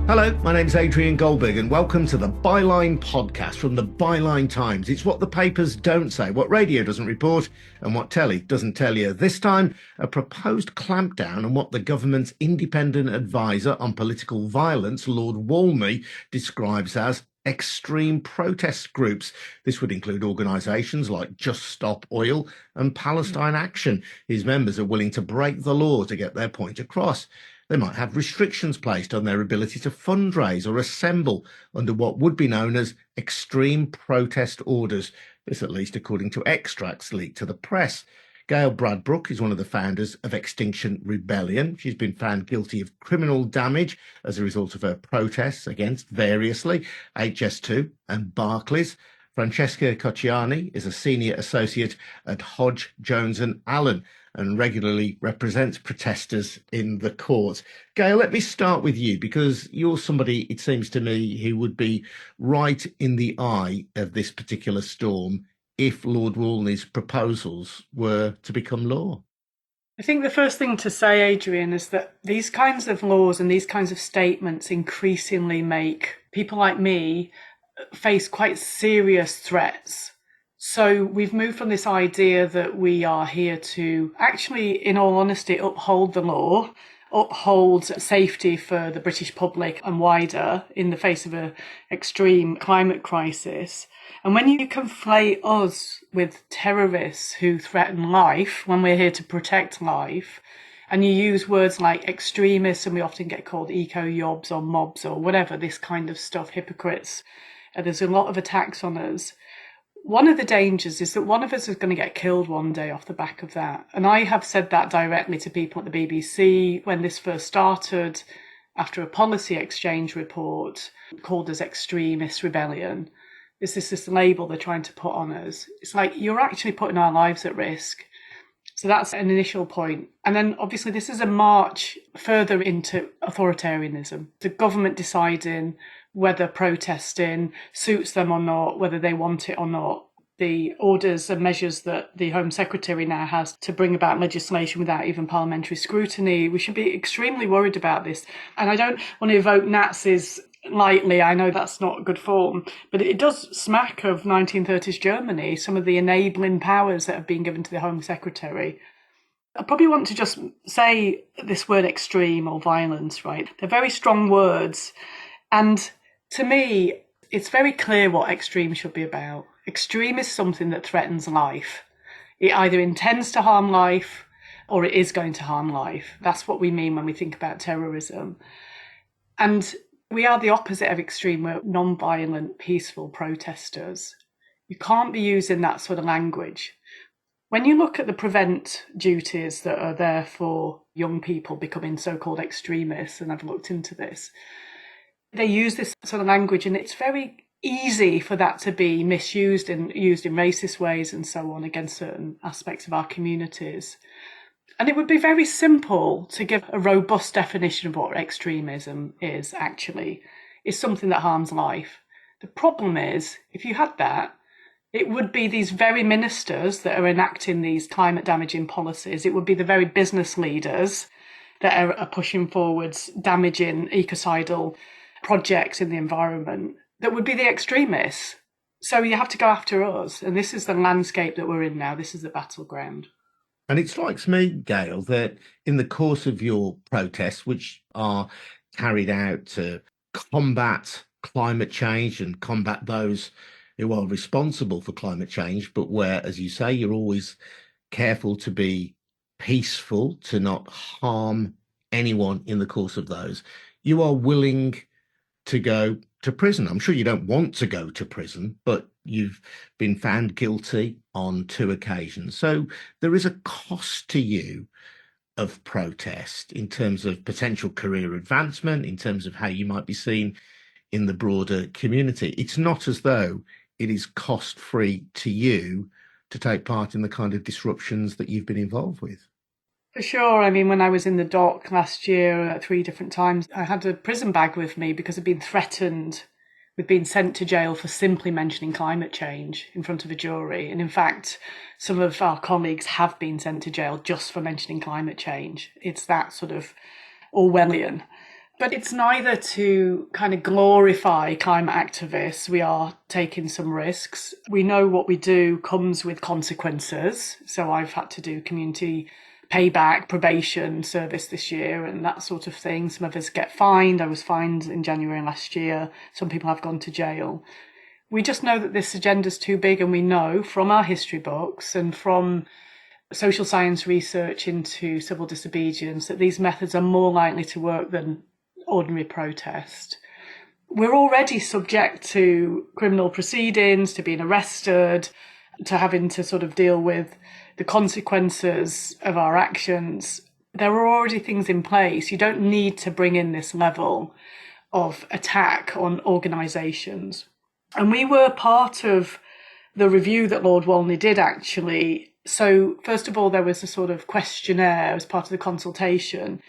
Hello, my name's Adrian Goldberg and welcome to the Byline podcast from the Byline Times. It's what the papers don't say, what radio doesn't report and what telly doesn't tell you. This time, a proposed clampdown on what the government's independent advisor on political violence, Lord Walney, describes as extreme protest groups. This would include organisations like Just Stop Oil and Palestine Action. His members are willing to break the law to get their point across. They might have restrictions placed on their ability to fundraise or assemble under what would be known as extreme protest orders. This, at least according to extracts leaked to the press. Gail Bradbrook is one of the founders of Extinction Rebellion. She's been found guilty of criminal damage as a result of her protests against, variously, HS2 and Barclays. Francesca Cociani is a senior associate at Hodge Jones Allan and regularly represents protesters in the court. Gail, let me start with you because you're somebody, it seems to me, who would be right in the eye of this particular storm if Lord Walney's proposals were to become law. I think the first thing to say, Adrian, is that these kinds of laws and these kinds of statements increasingly make people like me face quite serious threats. So we've moved from this idea that we are here to actually, in all honesty, uphold the law, uphold safety for the British public and wider in the face of an extreme climate crisis. And when you conflate us with terrorists who threaten life, when we're here to protect life, and you use words like extremists, and we often get called eco-yobs or mobs or whatever, this kind of stuff, hypocrites, there's a lot of attacks on us. One of the dangers is that one of us is going to get killed one day off the back of that. And I have said that directly to people at the BBC when this first started, after a policy exchange report called as Extremist Rebellion. Is this label they're trying to put on us? It's like, you're actually putting our lives at risk. So that's an initial point. And then obviously this is a march further into authoritarianism. The government deciding whether protesting suits them or not, whether they want it or not. The orders and measures that the Home Secretary now has to bring about legislation without even parliamentary scrutiny. We should be extremely worried about this. And I don't want to evoke Nazis lightly. I know that's not good form, but it does smack of 1930s Germany, some of the enabling powers that have been given to the Home Secretary. I probably want to just say this word extreme or violence, right? They're very strong words. And to me, it's very clear what extreme should be about. Extreme is something that threatens life. It either intends to harm life or it is going to harm life. That's what we mean when we think about terrorism. And we are the opposite of extreme. We're non-violent, peaceful protesters. You can't be using that sort of language. When you look at the prevent duties that are there for young people becoming so-called extremists, and I've looked into this, they use this sort of language and it's very easy for that to be misused and used in racist ways and so on against certain aspects of our communities. And it would be very simple to give a robust definition of what extremism is actually. It's something that harms life. The problem is, if you had that, it would be these very ministers that are enacting these climate damaging policies. It would be the very business leaders that are pushing forwards damaging ecocidal projects in the environment that would be the extremists. So you have to go after us. And this is the landscape that we're in now. This is the battleground. And it strikes me, Gail, that in the course of your protests, which are carried out to combat climate change and combat those who are responsible for climate change, but where, as you say, you're always careful to be peaceful, to not harm anyone in the course of those, you are willing to go to prison. I'm sure you don't want to go to prison, but you've been found guilty on 2 occasions. So there is a cost to you of protest in terms of potential career advancement, in terms of how you might be seen in the broader community. It's not as though it is cost-free to you to take part in the kind of disruptions that you've been involved with. For sure. I mean, when I was in the dock last year at 3 different times, I had a prison bag with me because I'd been threatened with being sent to jail for simply mentioning climate change in front of a jury. And in fact, some of our colleagues have been sent to jail just for mentioning climate change. It's that sort of Orwellian. But it's neither to kind of glorify climate activists. We are taking some risks. We know what we do comes with consequences. So I've had to do community payback, probation service this year and that sort of thing. Some of us get fined. I was fined in January last year. Some people have gone to jail. We just know that this agenda's too big, and we know from our history books and from social science research into civil disobedience that these methods are more likely to work than ordinary protest. We're already subject to criminal proceedings, to being arrested, to having to sort of deal with the consequences of our actions. There are already things in place. You don't need to bring in this level of attack on organisations. And we were part of the review that Lord Walney did, actually. So first of all, there was a sort of questionnaire as part of the consultation.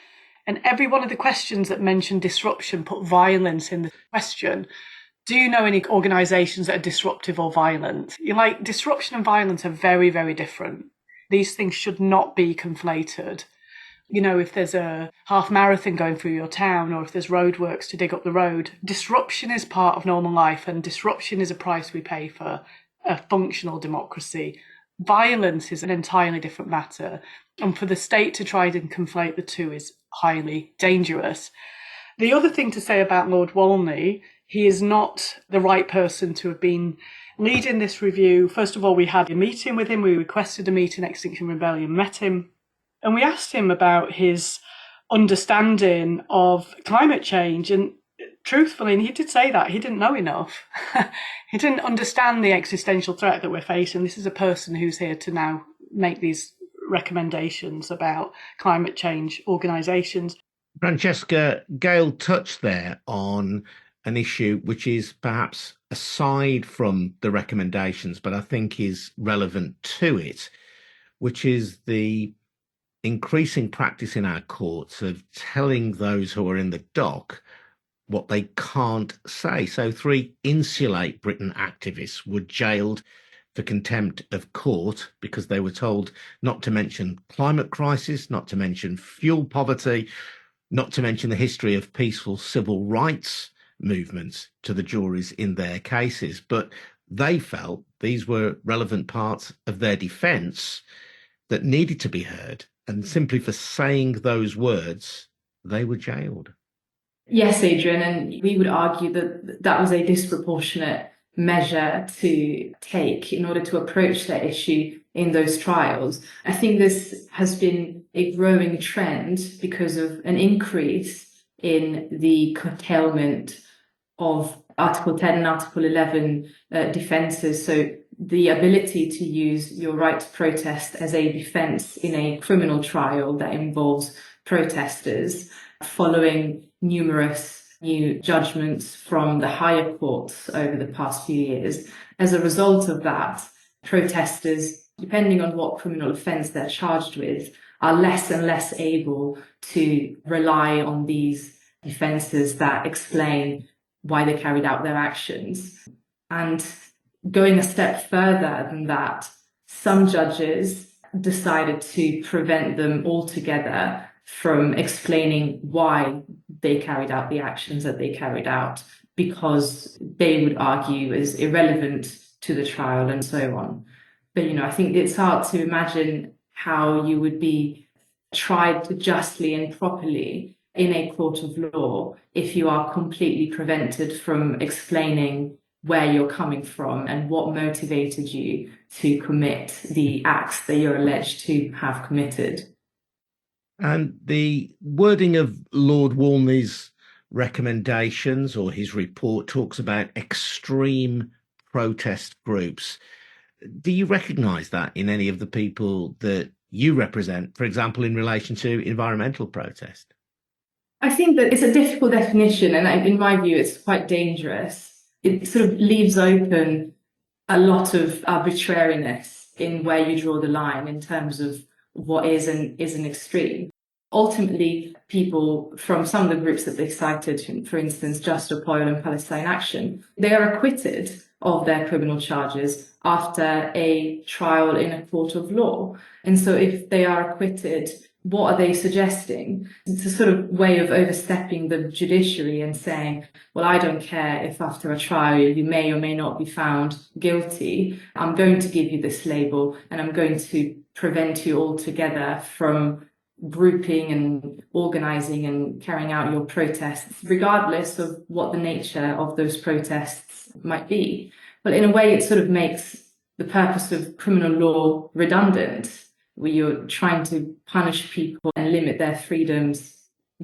And every one of the questions that mentioned disruption put violence in the question. Do you know any organisations that are disruptive or violent? You're like, disruption and violence are very, very different. These things should not be conflated. You know, if there's a half marathon going through your town, or if there's roadworks to dig up the road, disruption is part of normal life, and disruption is a price we pay for a functional democracy. Violence is an entirely different matter. And for the state to try and conflate the two is highly dangerous. The other thing to say about Lord Walney, he is not the right person to have been leading this review. First of all, we had a meeting with him. We requested a meeting, Extinction Rebellion met him. And we asked him about his understanding of climate change. And truthfully, and he did say that, he didn't know enough. He didn't understand the existential threat that we're facing. This is a person who's here to now make these recommendations about climate change organisations. Francesca, Gail touched there on an issue which is perhaps aside from the recommendations, but I think is relevant to it, which is the increasing practice in our courts of telling those who are in the dock what they can't say. So 3 Insulate Britain activists were jailed for contempt of court because they were told not to mention climate crisis, not to mention fuel poverty, not to mention the history of peaceful civil rights movements to the juries in their cases. But they felt these were relevant parts of their defence that needed to be heard. And simply for saying those words, they were jailed. Yes, Adrian, and we would argue that that was a disproportionate measure to take in order to approach that issue in those trials. I think this has been a growing trend because of an increase in the curtailment of Article 10 and Article 11 defences. So the ability to use your right to protest as a defence in a criminal trial that involves protesters, following numerous new judgments from the higher courts over the past few years. As a result of that, protesters, depending on what criminal offence they're charged with, are less and less able to rely on these defences that explain why they carried out their actions. And going a step further than that, some judges decided to prevent them altogether from explaining why they carried out the actions that they carried out, because they would argue is irrelevant to the trial and so on. But, I think it's hard to imagine how you would be tried justly and properly in a court of law if you are completely prevented from explaining where you're coming from and what motivated you to commit the acts that you're alleged to have committed. And the wording of Lord Walney's recommendations or his report talks about extreme protest groups. Do you recognise that in any of the people that you represent, for example, in relation to environmental protest? I think that it's a difficult definition, and in my view, it's quite dangerous. It sort of leaves open a lot of arbitrariness in where you draw the line in terms of what is and isn't extreme. Ultimately, people from some of the groups that they cited, for instance, Just Stop Oil and Palestine Action, they are acquitted of their criminal charges after a trial in a court of law. And so if they are acquitted what are they suggesting? It's a sort of way of overstepping the judiciary and saying, well, I don't care if after a trial you may or may not be found guilty. I'm going to give you this label and I'm going to prevent you altogether from grouping and organizing and carrying out your protests, regardless of what the nature of those protests might be. Well, in a way, it sort of makes the purpose of criminal law redundant, where you're trying to punish people and limit their freedoms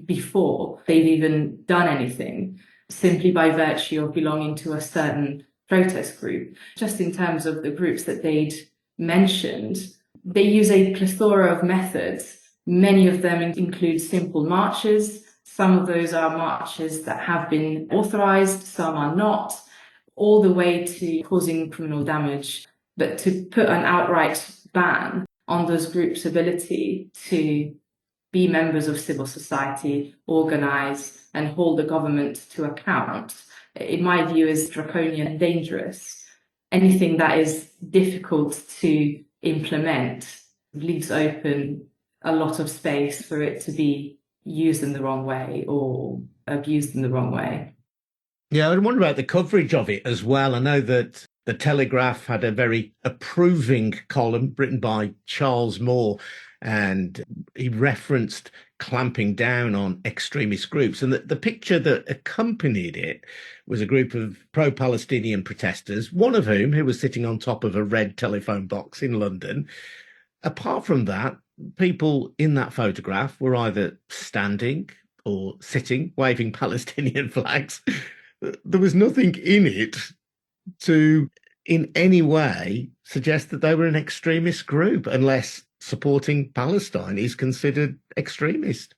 before they've even done anything, simply by virtue of belonging to a certain protest group. Just in terms of the groups that they'd mentioned, they use a plethora of methods. Many of them include simple marches. Some of those are marches that have been authorized, some are not, all the way to causing criminal damage. But to put an outright ban on those groups' ability to be members of civil society, organize, and hold the government to account, in my view, is draconian and dangerous. Anything that is difficult to implement leaves open a lot of space for it to be used in the wrong way or abused in the wrong way. Yeah, I wonder about the coverage of it as well. I know that the Telegraph had a very approving column written by Charles Moore, and he referenced clamping down on extremist groups. And the picture that accompanied it was a group of pro-Palestinian protesters, one of whom who was sitting on top of a red telephone box in London. Apart from that, people in that photograph were either standing or sitting, waving Palestinian flags. There was nothing in it to in any way suggest that they were an extremist group, unless supporting Palestine is considered extremist.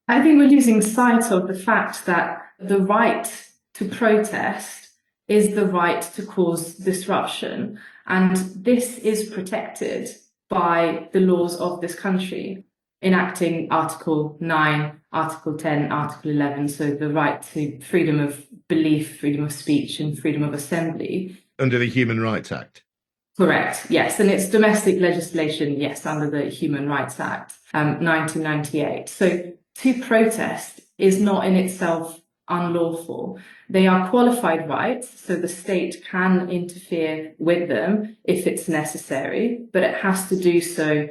I think we're losing sight of the fact that the right to protest is the right to cause disruption. And this is protected by the laws of this country, enacting Article 9, Article 10, Article 11, so the right to freedom of belief, freedom of speech, and freedom of assembly. Under the Human Rights Act? Correct, yes. And it's domestic legislation, yes, under the Human Rights Act, 1998. So to protest is not in itself unlawful. They are qualified rights, so the state can interfere with them if it's necessary, but it has to do so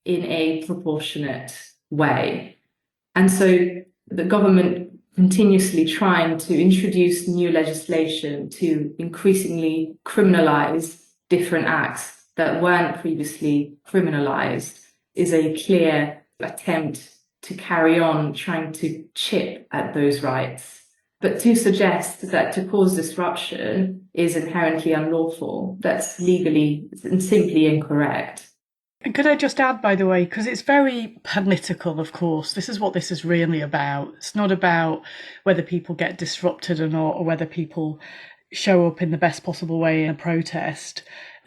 in a proportionate way. And so the government continuously trying to introduce new legislation to increasingly criminalize different acts that weren't previously criminalized is a clear attempt to carry on trying to chip at those rights. But to suggest that to cause disruption is inherently unlawful, that's legally and simply incorrect. And could I just add, by the way, because it's very political, of course, this is what this is really about. It's not about whether people get disrupted or not, or whether people show up in the best possible way in a protest.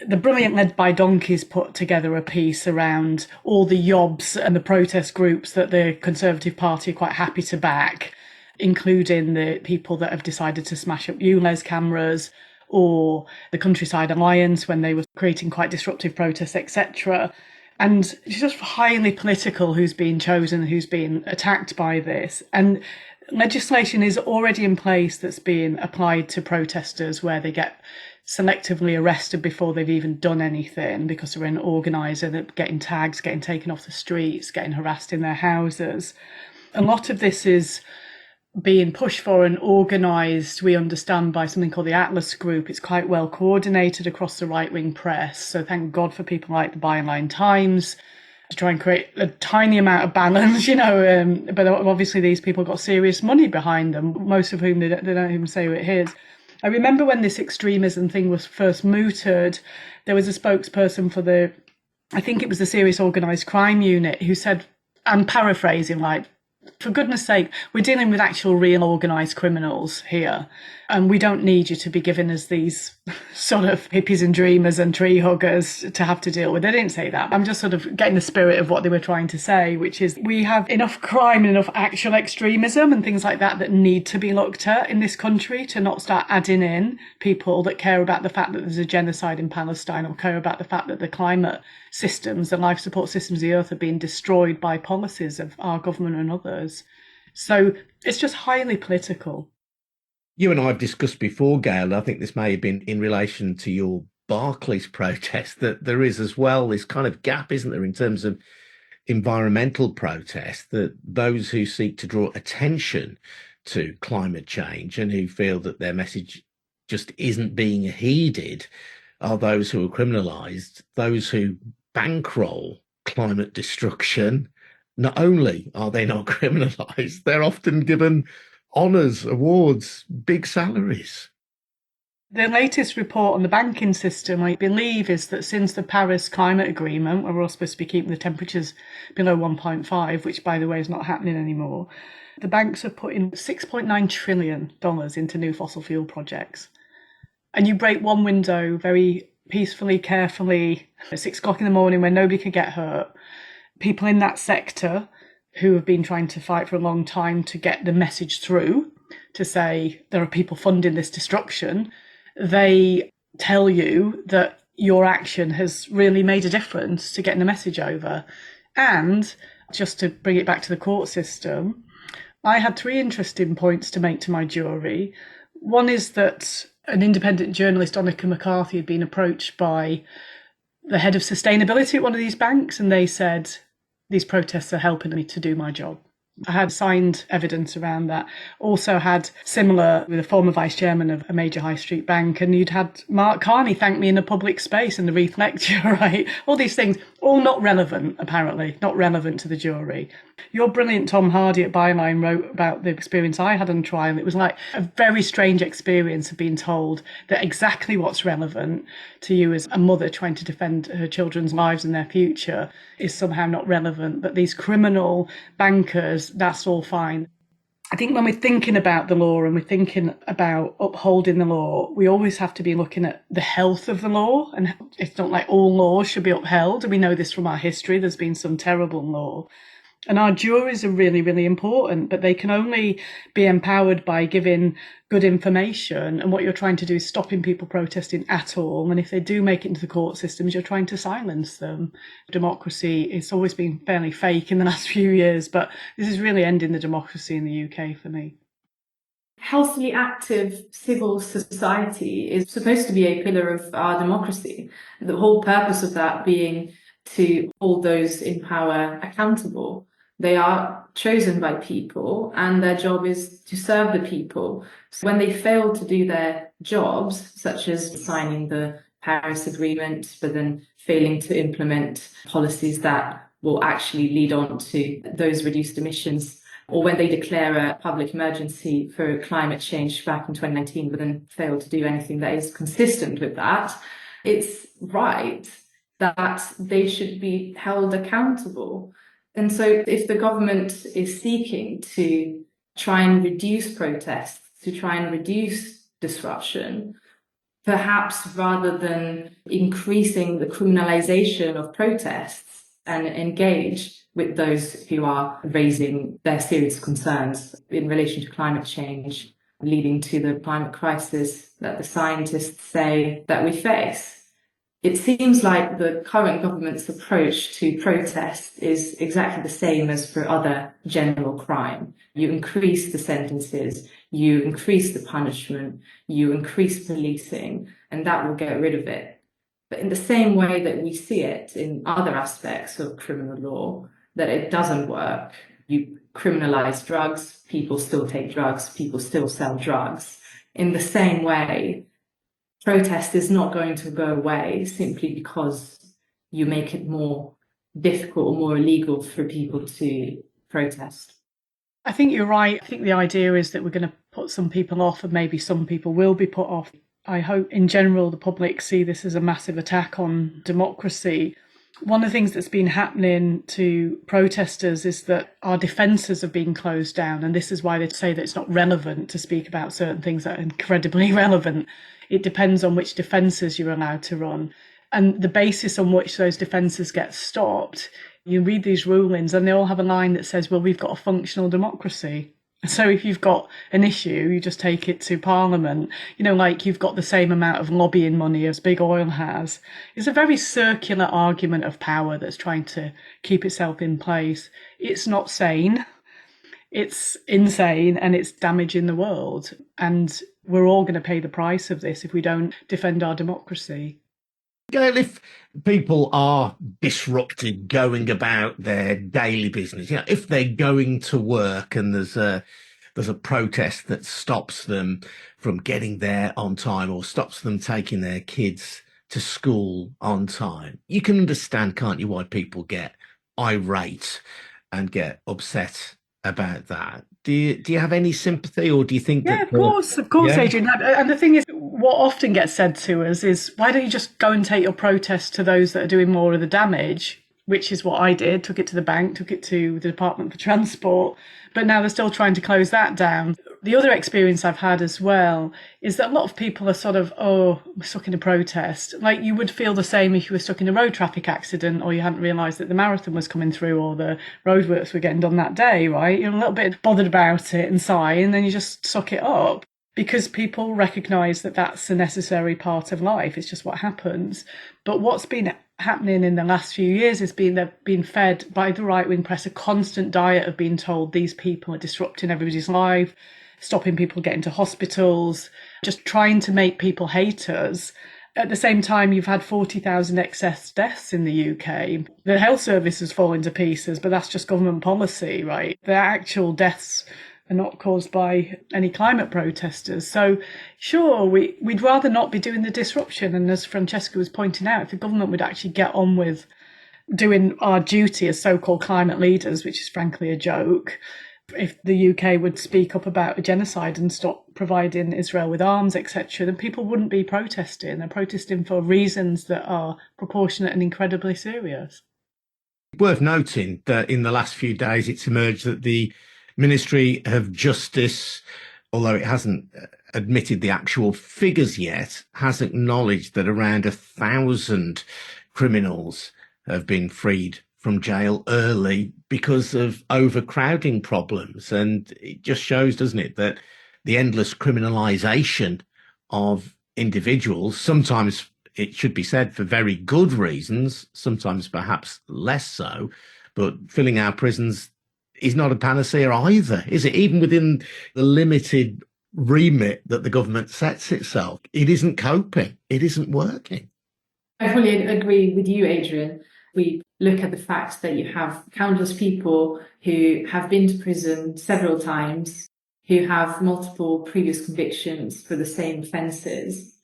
The Brilliant Led by Donkeys put together a piece around all the yobs and the protest groups that the Conservative Party are quite happy to back, including the people that have decided to smash up ULEZ cameras, or the Countryside Alliance when they were creating quite disruptive protests, etc. And it's just highly political who's being chosen, who's being attacked by this. And legislation is already in place that's being applied to protesters where they get selectively arrested before they've even done anything because they're an organiser, they're getting tags, getting taken off the streets, getting harassed in their houses. A lot of this is being pushed for and organised, we understand, by something called the Atlas Group. It's quite well coordinated across the right-wing press. So thank God for people like the Byline Times to try and create a tiny amount of balance, but obviously these people got serious money behind them, most of whom they don't even say who it is. I remember when this extremism thing was first mooted, there was a spokesperson for I think it was the Serious Organised Crime Unit, who said, I'm paraphrasing, like, For goodness sake, we're dealing with actual real organised criminals here. And we don't need you to be giving us these sort of hippies and dreamers and tree huggers to have to deal with. They didn't say that. I'm just sort of getting the spirit of what they were trying to say, which is we have enough crime and enough actual extremism and things like that need to be looked at in this country to not start adding in people that care about the fact that there's a genocide in Palestine or care about the fact that the climate systems, the life support systems of the earth are being destroyed by policies of our government and others. So it's just highly political. You and I have discussed before, Gail, I think this may have been in relation to your Barclays protest, that there is as well this kind of gap, isn't there, in terms of environmental protest, that those who seek to draw attention to climate change and who feel that their message just isn't being heeded are those who are criminalised, those who bankroll climate destruction. Not only are they not criminalised, they're often given honours, awards, big salaries. The latest report on the banking system, I believe, is that since the Paris Climate Agreement, where we're all supposed to be keeping the temperatures below 1.5, which, by the way, is not happening anymore, the banks have put in $6.9 trillion into new fossil fuel projects. And you break one window very peacefully, carefully, at 6 o'clock in the morning when nobody can get hurt. People in that sector who have been trying to fight for a long time to get the message through, to say there are people funding this destruction, they tell you that your action has really made a difference to getting the message over. And just to bring it back to the court system, I had 3 interesting points to make to my jury. One is that an independent journalist, Annika McCarthy, had been approached by the head of sustainability at one of these banks, and they said, these protests are helping me to do my job. I had signed evidence around that. Also had similar with a former vice chairman of a major high street bank, and you'd had Mark Carney thank me in a public space in the Reith lecture, right? All these things, all not relevant, apparently, not relevant to the jury. Your brilliant Tom Hardy at Byline wrote about the experience I had on trial. It was like a very strange experience of being told that exactly what's relevant to you as a mother trying to defend her children's lives and their future is somehow not relevant. But these criminal bankers, that's all fine. I think when we're thinking about the law and we're thinking about upholding the law, we always have to be looking at the health of the law. And it's not like all laws should be upheld. And we know this from our history. There's been some terrible law. And our juries are really, really important, but they can only be empowered by giving good information. And what you're trying to do is stopping people protesting at all. And if they do make it into the court systems, you're trying to silence them. Democracy, it's always been fairly fake in the last few years, but this is really ending the democracy in the UK for me. Healthily active civil society is supposed to be a pillar of our democracy. The whole purpose of that being to hold those in power accountable. They are chosen by people and their job is to serve the people. So when they fail to do their jobs, such as signing the Paris Agreement, but then failing to implement policies that will actually lead on to those reduced emissions, or when they declare a public emergency for climate change back in 2019, but then fail to do anything that is consistent with that, it's right that they should be held accountable. And so if the government is seeking to try and reduce protests, to try and reduce disruption, perhaps rather than increasing the criminalization of protests and engage with those who are raising their serious concerns in relation to climate change, leading to the climate crisis that the scientists say that we face. It seems like the current government's approach to protest is exactly the same as for other general crime. You increase the sentences, you increase the punishment, you increase policing, and that will get rid of it. But in the same way that we see it in other aspects of criminal law, that it doesn't work. You criminalize drugs, people still take drugs, people still sell drugs. In the same way, protest is not going to go away simply because you make it more difficult or more illegal for people to protest. I think you're right. I think the idea is that we're going to put some people off and maybe some people will be put off. I hope in general the public see this as a massive attack on democracy. One of the things that's been happening to protesters is that our defences have been closed down. And this is why they say that it's not relevant to speak about certain things that are incredibly relevant. It depends on which defences you're allowed to run. And the basis on which those defences get stopped, you read these rulings and they all have a line that says, well, we've got a functional democracy. So if you've got an issue, you just take it to Parliament, like you've got the same amount of lobbying money as big oil has. It's a very circular argument of power that's trying to keep itself in place. It's not sane. It's insane and it's damaging the world. And we're all going to pay the price of this if we don't defend our democracy. Gail, if people are disrupted going about their daily business, if they're going to work and there's a protest that stops them from getting there on time or stops them taking their kids to school on time, you can understand, can't you, why people get irate and get upset about that. Do you have any sympathy, or do you think that... Of course, yeah. Adrian. And the thing is, what often gets said to us is, why don't you just go and take your protest to those that are doing more of the damage? Which is what I did, took it to the bank, took it to the Department for Transport, but now they're still trying to close that down. The other experience I've had as well is that a lot of people are sort of, we're stuck in a protest. Like you would feel the same if you were stuck in a road traffic accident or you hadn't realised that the marathon was coming through or the roadworks were getting done that day, right? You're a little bit bothered about it and sigh, and then you just suck it up. Because people recognise that that's a necessary part of life. It's just what happens. But what's been happening in the last few years is they've been fed by the right-wing press a constant diet of being told these people are disrupting everybody's life, stopping people getting to hospitals, just trying to make people hate us. At the same time, you've had 40,000 excess deaths in the UK. The health service has fallen to pieces, but that's just government policy, right? The actual deaths are not caused by any climate protesters. So sure, we'd rather not be doing the disruption. And as Francesca was pointing out, if the government would actually get on with doing our duty as so-called climate leaders, which is frankly a joke, if the UK would speak up about a genocide and stop providing Israel with arms, etc., then people wouldn't be protesting. They're protesting for reasons that are proportionate and incredibly serious. Worth noting that in the last few days, it's emerged that the Ministry of Justice, although it hasn't admitted the actual figures yet, has acknowledged that around 1,000 criminals have been freed from jail early because of overcrowding problems. And it just shows, doesn't it, that the endless criminalisation of individuals, sometimes it should be said for very good reasons, sometimes perhaps less so, but filling our prisons is not a panacea either, is it? Even within the limited remit that the government sets itself, it isn't coping. It isn't working. I fully agree with you, Adrian. We look at the fact that you have countless people who have been to prison several times, who have multiple previous convictions for the same offences.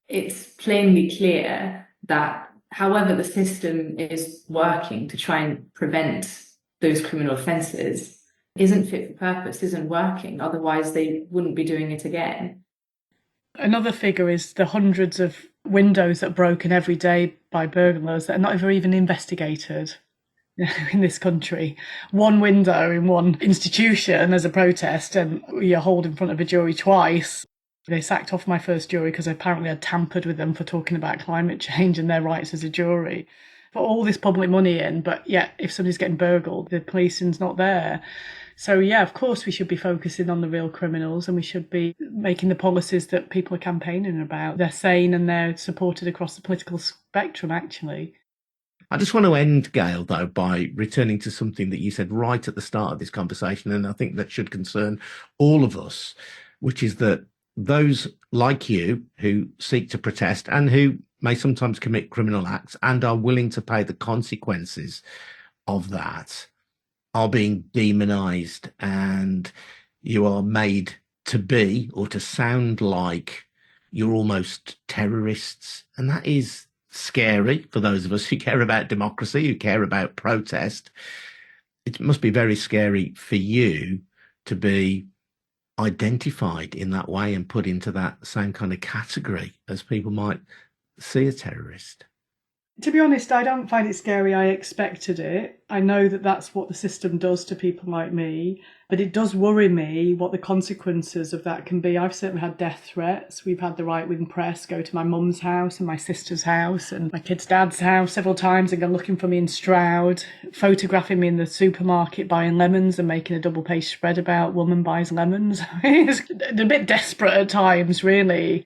It's plainly clear that however the system is working to try and prevent those criminal offences isn't fit for purpose, isn't working. Otherwise, they wouldn't be doing it again. Another figure is the hundreds of windows that are broken every day by burglars that are not even investigated in this country. One window in one institution as a protest and you're hauled in front of a jury twice. They sacked off my first jury because apparently I'd tampered with them for talking about climate change and their rights as a jury. Put all this public money in, but yet if somebody's getting burgled, the policing's not there. So yeah, of course we should be focusing on the real criminals and we should be making the policies that people are campaigning about. They're sane and they're supported across the political spectrum, actually. I just want to end, Gail, though, by returning to something that you said right at the start of this conversation, and I think that should concern all of us, which is that those like you who seek to protest and who may sometimes commit criminal acts and are willing to pay the consequences of that are being demonized, and you are made to be or to sound like you're almost terrorists. And that is scary for those of us who care about democracy, who care about protest. It must be very scary for you to be identified in that way and put into that same kind of category as people might see a terrorist. To be honest, I don't find it scary. I expected it. I know that that's what the system does to people like me, but it does worry me what the consequences of that can be. I've certainly had death threats. We've had the right-wing press go to my mum's house and my sister's house and my kid's dad's house several times and go looking for me in Stroud, photographing me in the supermarket buying lemons and making a double-page spread about woman buys lemons. It's a bit desperate at times, really.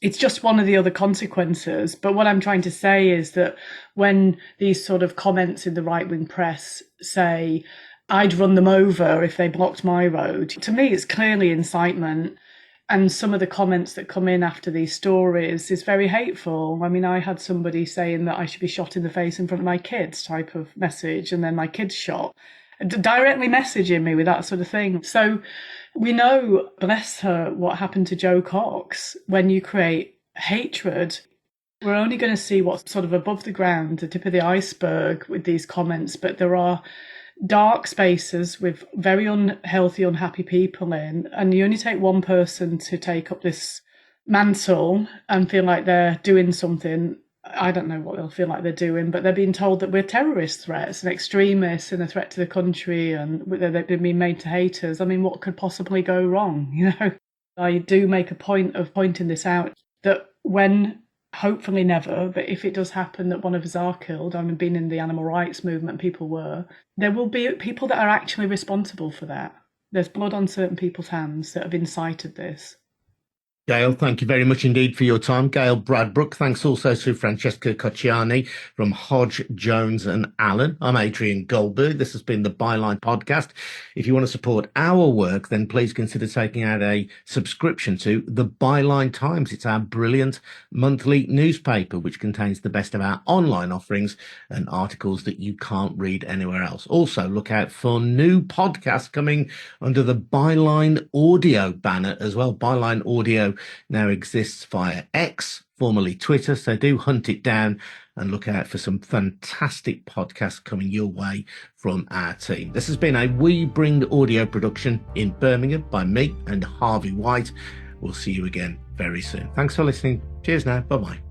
It's just one of the other consequences. But what I'm trying to say is that when these sort of comments in the right-wing press say, I'd run them over if they blocked my road, to me, it's clearly incitement. And some of the comments that come in after these stories is very hateful. I mean, I had somebody saying that I should be shot in the face in front of my kids type of message, and then my kids shot, directly messaging me with that sort of thing. So we know, bless her, what happened to Jo Cox. When you create hatred, we're only going to see what's sort of above the ground, the tip of the iceberg with these comments, but there are dark spaces with very unhealthy, unhappy people in, and you only take one person to take up this mantle and feel like they're doing something. I don't know what they'll feel like they're doing, but they're being told that we're terrorist threats and extremists and a threat to the country, and they've been made to haters. I mean, what could possibly go wrong? You know, I do make a point of pointing this out, that when, hopefully never, but if it does happen that one of us are killed, I mean, being in the animal rights movement, people were, there will be people that are actually responsible for that. There's blood on certain people's hands that have incited this. Gail, thank you very much indeed for your time. Gail Bradbrook. Thanks also to Francesca Cociani from Hodge Jones and Allan. I'm Adrian Goldberg. This has been the Byline podcast. If you want to support our work, then please consider taking out a subscription to the Byline Times. It's our brilliant monthly newspaper, which contains the best of our online offerings and articles that you can't read anywhere else. Also, look out for new podcasts coming under the Byline Audio banner as well. Byline Audio now exists via X, formerly Twitter, so do hunt it down and look out for some fantastic podcasts coming your way from our team. This has been a We Bring Audio production in Birmingham by me and Harvey White. We'll see you again very soon. Thanks for listening. Cheers now. Bye-bye.